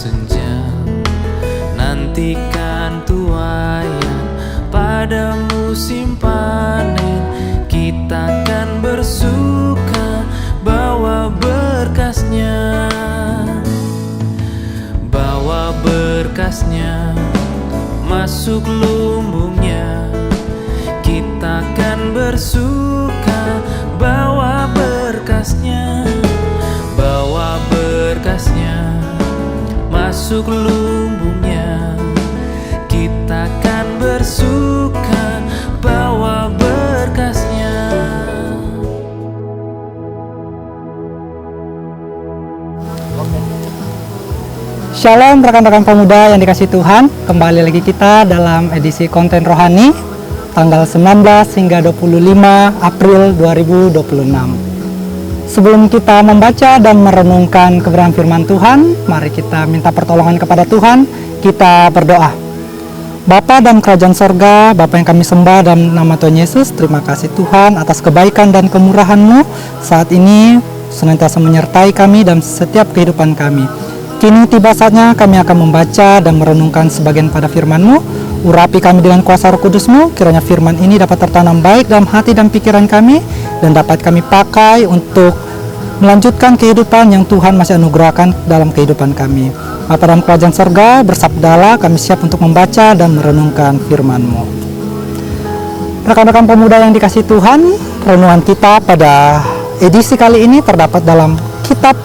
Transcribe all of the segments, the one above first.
senja, nantikan tuaian pada musim panen. Kita kan bersuka bawa berkasnya, bawa berkasnya masuk lumbungnya. Kita kan bersuka bawa berkasnya, bawa berkasnya masuk lumbungnya. Kita kan bersuka bawa berkasnya. Shalom rekan-rekan pemuda yang dikasihi Tuhan. Kembali lagi kita dalam edisi konten rohani tanggal 19 hingga 25 April 2026. Sebelum kita membaca dan merenungkan kebenaran firman Tuhan, mari kita minta pertolongan kepada Tuhan. Kita berdoa. Bapa dalam kerajaan sorga, Bapa yang kami sembah dalam nama Tuhan Yesus, terima kasih Tuhan atas kebaikan dan kemurahan-Mu saat ini senantiasa menyertai kami dalam setiap kehidupan kami. Kini tiba saatnya kami akan membaca dan merenungkan sebagian pada firman-Mu. Urapi kami dengan kuasa Roh Kudus-Mu, kiranya firman ini dapat tertanam baik dalam hati dan pikiran kami, dan dapat kami pakai untuk melanjutkan kehidupan yang Tuhan masih anugerahkan dalam kehidupan kami. Bapa dalam kerajaan sorga, bersabdalah, kami siap untuk membaca dan merenungkan firman-Mu. Rekan-rekan pemuda yang dikasihi Tuhan, renungan kita pada edisi kali ini terdapat dalam kitab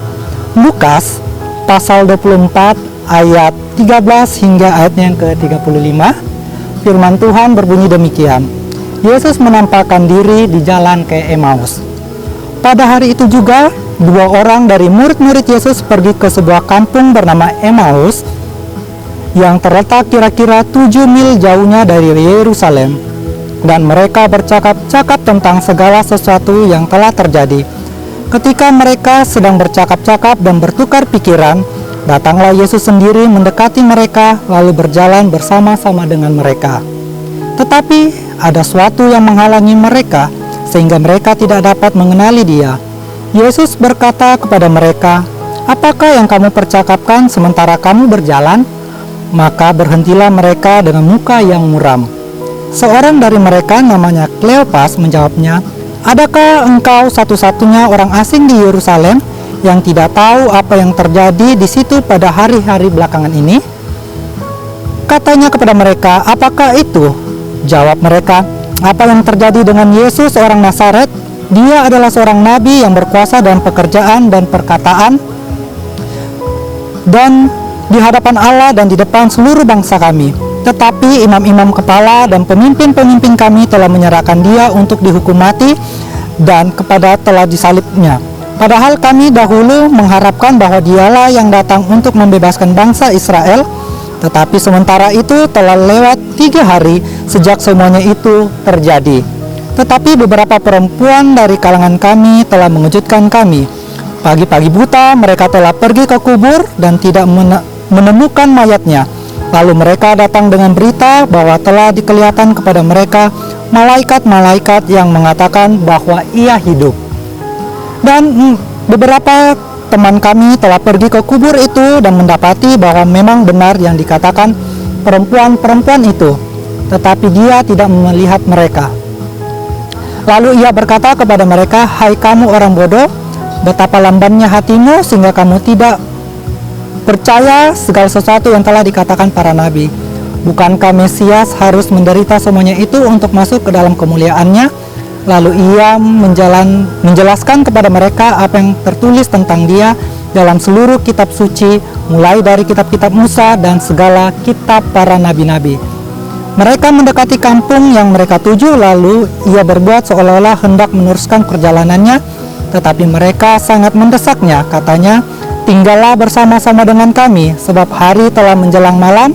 Lukas pasal 24 ayat 13 hingga ayatnya yang ke-35. Firman Tuhan berbunyi demikian. Yesus menampakkan diri di jalan ke Emmaus. Pada hari itu juga, dua orang dari murid-murid Yesus pergi ke sebuah kampung bernama Emmaus yang terletak kira-kira 7 mil jauhnya dari Yerusalem, dan mereka bercakap-cakap tentang segala sesuatu yang telah terjadi. Ketika mereka sedang bercakap-cakap dan bertukar pikiran, datanglah Yesus sendiri mendekati mereka lalu berjalan bersama-sama dengan mereka. Tetapi ada sesuatu yang menghalangi mereka sehingga mereka tidak dapat mengenali Dia. Yesus berkata kepada mereka, "Apakah yang kamu percakapkan sementara kamu berjalan?" Maka berhentilah mereka dengan muka yang muram. Seorang dari mereka namanya Kleopas menjawabnya, "Adakah engkau satu-satunya orang asing di Yerusalem yang tidak tahu apa yang terjadi di situ pada hari-hari belakangan ini?" Katanya kepada mereka, "Apakah itu?" Jawab mereka, "Apa yang terjadi dengan Yesus orang Nazaret? Dia adalah seorang nabi yang berkuasa dalam pekerjaan dan perkataan dan di hadapan Allah dan di depan seluruh bangsa kami. Tetapi imam-imam kepala dan pemimpin-pemimpin kami telah menyerahkan Dia untuk dihukum mati dan kepada telah disalibnya. Padahal kami dahulu mengharapkan bahwa Dialah yang datang untuk membebaskan bangsa Israel. Tetapi sementara itu telah lewat 3 hari sejak semuanya itu terjadi. Tetapi beberapa perempuan dari kalangan kami telah mengejutkan kami. Pagi-pagi buta mereka telah pergi ke kubur dan tidak menemukan mayatnya. Lalu mereka datang dengan berita bahwa telah dikelihatan kepada mereka malaikat-malaikat yang mengatakan bahwa Ia hidup. Dan beberapa teman kami telah pergi ke kubur itu dan mendapati bahwa memang benar yang dikatakan perempuan-perempuan itu, tetapi Dia tidak melihat mereka. Lalu Ia berkata kepada mereka, "Hai kamu orang bodoh, betapa lambannya hatimu sehingga kamu tidak percaya segala sesuatu yang telah dikatakan para nabi. Bukankah Mesias harus menderita semuanya itu untuk masuk ke dalam kemuliaannya?" Lalu Ia menjelaskan kepada mereka apa yang tertulis tentang Dia dalam seluruh kitab suci, mulai dari kitab-kitab Musa dan segala kitab para nabi-nabi. Mereka mendekati kampung yang mereka tuju, lalu Ia berbuat seolah-olah hendak meneruskan perjalanannya, tetapi mereka sangat mendesaknya. Katanya, "Tinggallah bersama-sama dengan kami, sebab hari telah menjelang malam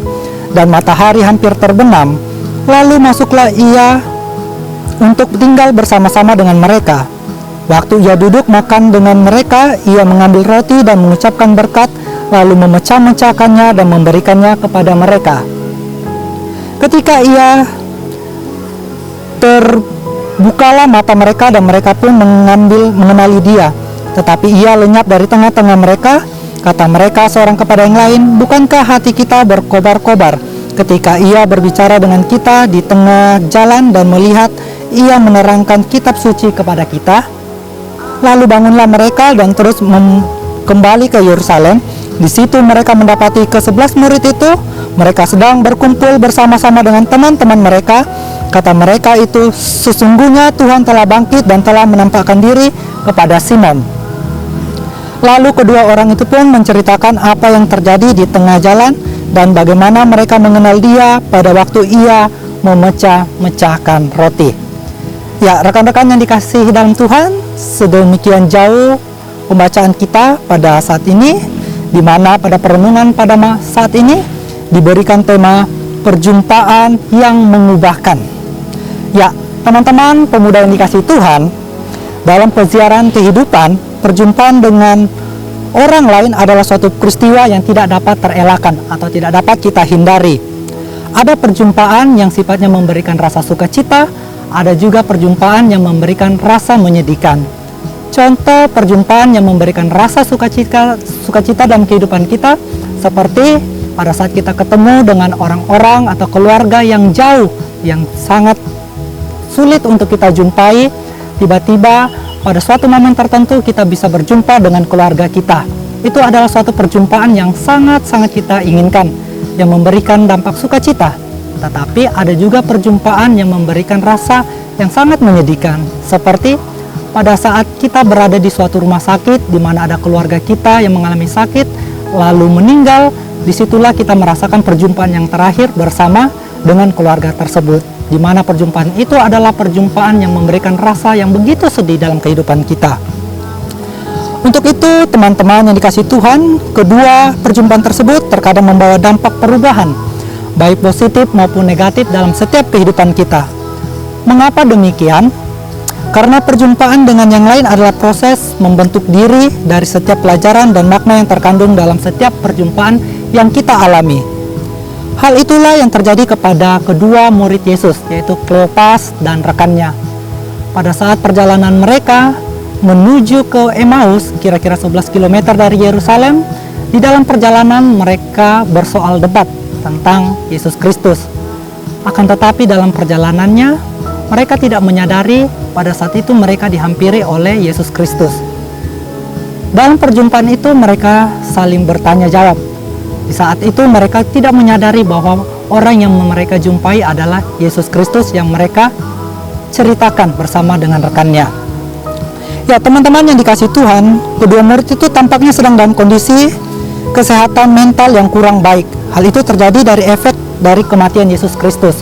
dan matahari hampir terbenam." Lalu masuklah Ia untuk tinggal bersama-sama dengan mereka. Waktu Ia duduk makan dengan mereka, Ia mengambil roti dan mengucapkan berkat, lalu memecah-mecahkannya dan memberikannya kepada mereka. Ketika Ia terbukalah mata mereka dan mereka pun mengenali Dia. Tetapi Ia lenyap dari tengah-tengah mereka. Kata mereka seorang kepada yang lain, "Bukankah hati kita berkobar-kobar ketika ia berbicara dengan kita di tengah jalan dan melihat ia menerangkan kitab suci kepada kita?" Lalu bangunlah mereka dan terus kembali ke Yerusalem. Di situ mereka mendapati ke-11 murid itu. Mereka sedang berkumpul bersama-sama dengan teman-teman mereka. Kata mereka itu, "Sesungguhnya Tuhan telah bangkit dan telah menampakkan diri kepada Simon." Lalu kedua orang itu pun menceritakan apa yang terjadi di tengah jalan dan bagaimana mereka mengenal dia pada waktu ia memecah-mecahkan roti. Ya, rekan-rekan yang dikasihi dalam Tuhan, sedemikian jauh pembacaan kita pada saat ini, di mana pada perenungan pada saat ini diberikan tema perjumpaan yang mengubahkan. Ya, teman-teman pemuda yang dikasihi Tuhan, dalam keziarahan kehidupan, perjumpaan dengan orang lain adalah suatu peristiwa yang tidak dapat terelakkan atau tidak dapat kita hindari. Ada perjumpaan yang sifatnya memberikan rasa sukacita, ada juga perjumpaan yang memberikan rasa menyedihkan. Contoh perjumpaan yang memberikan rasa sukacita dalam kehidupan kita seperti pada saat kita ketemu dengan orang-orang atau keluarga yang jauh, yang sangat sulit untuk kita jumpai. Tiba-tiba pada suatu momen tertentu kita bisa berjumpa dengan keluarga kita. Itu adalah suatu perjumpaan yang sangat-sangat kita inginkan, yang memberikan dampak sukacita. Tetapi ada juga perjumpaan yang memberikan rasa yang sangat menyedihkan, seperti pada saat kita berada di suatu rumah sakit di mana ada keluarga kita yang mengalami sakit lalu meninggal. Disitulah kita merasakan perjumpaan yang terakhir bersama dengan keluarga tersebut, di mana perjumpaan itu adalah perjumpaan yang memberikan rasa yang begitu sedih dalam kehidupan kita. Untuk itu, teman-teman yang dikasihi Tuhan, kedua perjumpaan tersebut terkadang membawa dampak perubahan, baik positif maupun negatif dalam setiap kehidupan kita. Mengapa demikian? Karena perjumpaan dengan yang lain adalah proses membentuk diri dari setiap pelajaran dan makna yang terkandung dalam setiap perjumpaan yang kita alami. Hal itulah yang terjadi kepada kedua murid Yesus, yaitu Kleopas dan rekannya. Pada saat perjalanan mereka menuju ke Emmaus, kira-kira 11 km dari Yerusalem, di dalam perjalanan mereka bersoal debat tentang Yesus Kristus. Akan tetapi dalam perjalanannya, mereka tidak menyadari pada saat itu mereka dihampiri oleh Yesus Kristus. Dalam perjumpaan itu mereka saling bertanya jawab. Di saat itu mereka tidak menyadari bahwa orang yang mereka jumpai adalah Yesus Kristus yang mereka ceritakan bersama dengan rekannya. Ya, teman-teman yang dikasihi Tuhan, kedua murid itu tampaknya sedang dalam kondisi kesehatan mental yang kurang baik. Hal itu terjadi dari efek dari kematian Yesus Kristus,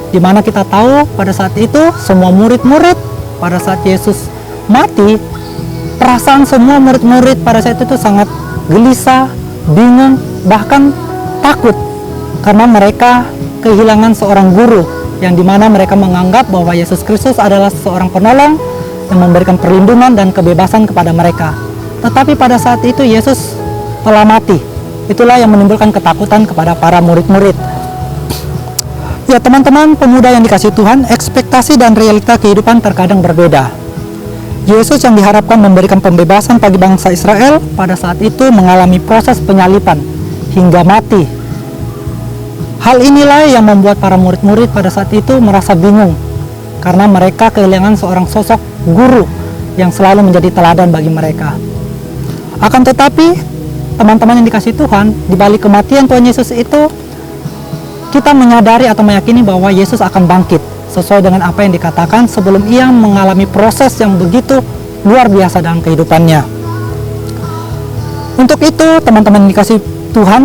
di mana kita tahu pada saat itu semua murid-murid pada saat Yesus mati, perasaan semua murid-murid pada saat itu sangat gelisah, bingung, bahkan takut karena mereka kehilangan seorang guru yang dimana mereka menganggap bahwa Yesus Kristus adalah seorang penolong yang memberikan perlindungan dan kebebasan kepada mereka. Tetapi pada saat itu Yesus telah mati. Itulah yang menimbulkan ketakutan kepada para murid-murid. Ya, teman-teman pemuda yang dikasihi Tuhan, ekspektasi dan realita kehidupan terkadang berbeda. Yesus yang diharapkan memberikan pembebasan bagi bangsa Israel pada saat itu mengalami proses penyaliban hingga mati. Hal inilah yang membuat para murid-murid pada saat itu merasa bingung karena mereka kehilangan seorang sosok guru yang selalu menjadi teladan bagi mereka. Akan tetapi, teman-teman yang dikasihi Tuhan, di balik kematian Tuhan Yesus itu, kita menyadari atau meyakini bahwa Yesus akan bangkit sesuai dengan apa yang dikatakan sebelum ia mengalami proses yang begitu luar biasa dalam kehidupannya. Untuk itu, teman-teman yang dikasihi Tuhan,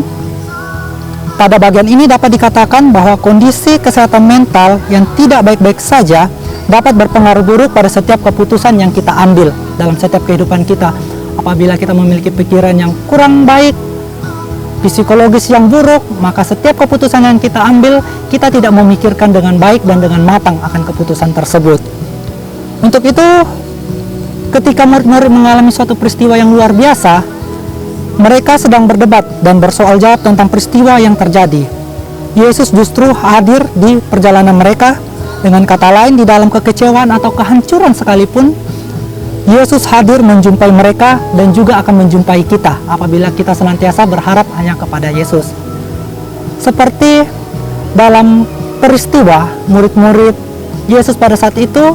pada bagian ini dapat dikatakan bahwa kondisi kesehatan mental yang tidak baik-baik saja dapat berpengaruh buruk pada setiap keputusan yang kita ambil dalam setiap kehidupan kita. Apabila kita memiliki pikiran yang kurang baik, psikologis yang buruk, maka setiap keputusan yang kita ambil, kita tidak memikirkan dengan baik dan dengan matang akan keputusan tersebut. Untuk itu, ketika murid-murid mengalami suatu peristiwa yang luar biasa, mereka sedang berdebat dan bersoal jawab tentang peristiwa yang terjadi. Yesus justru hadir di perjalanan mereka. Dengan kata lain, di dalam kekecewaan atau kehancuran sekalipun, Yesus hadir menjumpai mereka dan juga akan menjumpai kita apabila kita senantiasa berharap hanya kepada Yesus. Seperti dalam peristiwa murid-murid Yesus pada saat itu,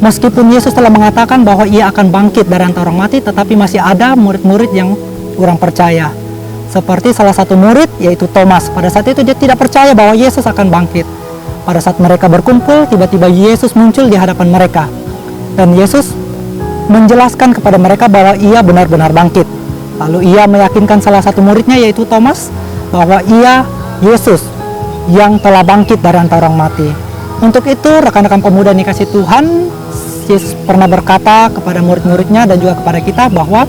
meskipun Yesus telah mengatakan bahwa ia akan bangkit dari antara orang mati, tetapi masih ada murid-murid yang kurang percaya. Seperti salah satu murid, yaitu Thomas. Pada saat itu dia tidak percaya bahwa Yesus akan bangkit. Pada saat mereka berkumpul, tiba-tiba Yesus muncul di hadapan mereka. Dan Yesus menjelaskan kepada mereka bahwa ia benar-benar bangkit. Lalu ia meyakinkan salah satu muridnya, yaitu Thomas, bahwa ia Yesus yang telah bangkit dari antara orang mati. Untuk itu, rekan-rekan pemuda yang dikasihi Tuhan, Yesus pernah berkata kepada murid-muridnya dan juga kepada kita bahwa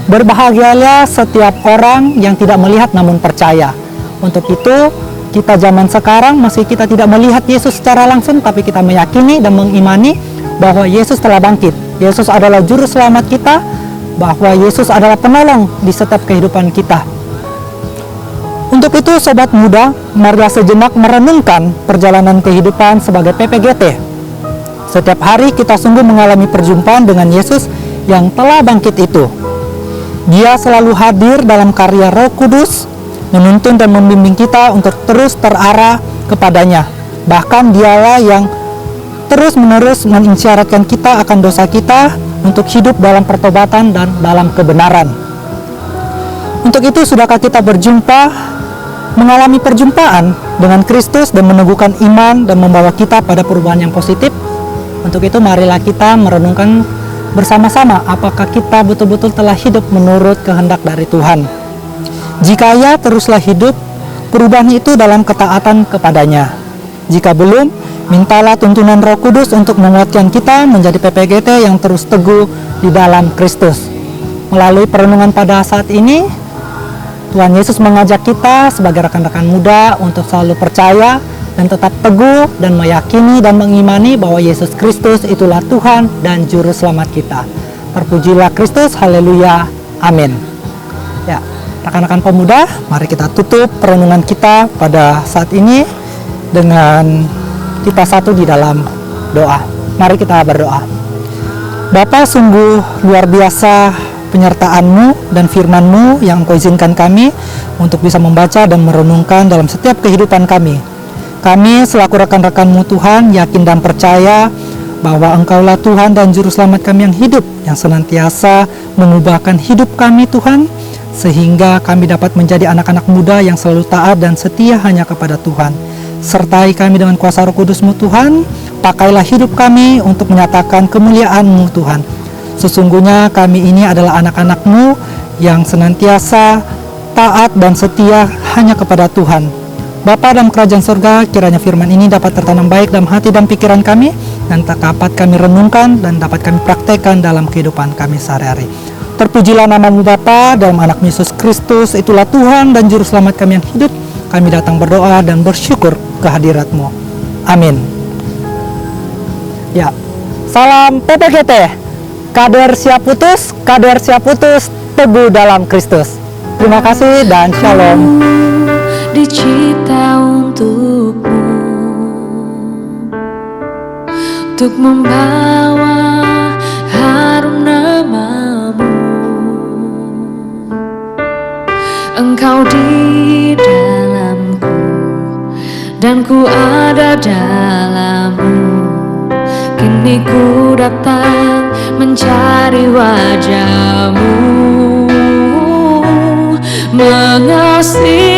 berbahagialah setiap orang yang tidak melihat namun percaya. Untuk itu, kita zaman sekarang meski kita tidak melihat Yesus secara langsung, tapi kita meyakini dan mengimani bahwa Yesus telah bangkit. Yesus adalah juru selamat kita, bahwa Yesus adalah penolong di setiap kehidupan kita. Untuk itu, sobat muda, marilah sejenak merenungkan perjalanan kehidupan sebagai PPGT. Setiap hari kita sungguh mengalami perjumpaan dengan Yesus yang telah bangkit itu. Dia selalu hadir dalam karya Roh Kudus, menuntun dan membimbing kita untuk terus terarah kepadanya. Bahkan dialah yang terus-menerus mengisyaratkan kita akan dosa kita untuk hidup dalam pertobatan dan dalam kebenaran. Untuk itu, sudahkah kita berjumpa, mengalami perjumpaan dengan Kristus dan meneguhkan iman dan membawa kita pada perubahan yang positif? Untuk itu, marilah kita merenungkan bersama-sama apakah kita betul-betul telah hidup menurut kehendak dari Tuhan. Jika ya, teruslah hidup perubahan itu dalam ketaatan kepadanya. Jika belum, mintalah tuntunan Roh Kudus untuk menguatkan kita menjadi PPGT yang terus teguh di dalam Kristus. Melalui perenungan pada saat ini, Tuhan Yesus mengajak kita sebagai rekan-rekan muda untuk selalu percaya dan tetap teguh dan meyakini dan mengimani bahwa Yesus Kristus itulah Tuhan dan Juru Selamat kita. Terpujilah Kristus, haleluya, amin. Ya, rekan-rekan pemuda, mari kita tutup perenungan kita pada saat ini dengan kita satu di dalam doa. Mari kita berdoa. Bapa, sungguh luar biasa penyertaan-Mu dan firman-Mu yang Engkau izinkan kami untuk bisa membaca dan merenungkan dalam setiap kehidupan kami. Kami selaku rekan-rekan-Mu Tuhan, yakin dan percaya bahwa Engkaulah Tuhan dan Juru Selamat kami yang hidup, yang senantiasa mengubahkan hidup kami Tuhan, sehingga kami dapat menjadi anak-anak muda yang selalu taat dan setia hanya kepada Tuhan. Sertai kami dengan kuasa Roh Kudus-Mu Tuhan, pakailah hidup kami untuk menyatakan kemuliaan-Mu Tuhan. Sesungguhnya kami ini adalah anak-anak-Mu yang senantiasa taat dan setia hanya kepada Tuhan. Bapa dalam kerajaan surga, kiranya firman ini dapat tertanam baik dalam hati dan pikiran kami, dan dapat kami renungkan dan dapat kami praktekkan dalam kehidupan kami sehari-hari. Terpujilah nama-Mu Bapa, dalam anak Yesus Kristus, itulah Tuhan dan Juru Selamat kami yang hidup. Kami datang berdoa dan bersyukur kehadirat-Mu. Amin. Ya, salam PPGT. Kader siap putus, teguh dalam Kristus. Terima kasih dan shalom. Dicipta untukmu, untuk membawa harum nama-Mu. Engkau di dalamku dan ku ada dalam-Mu. Kini ku datang mencari wajah-Mu, mengasihi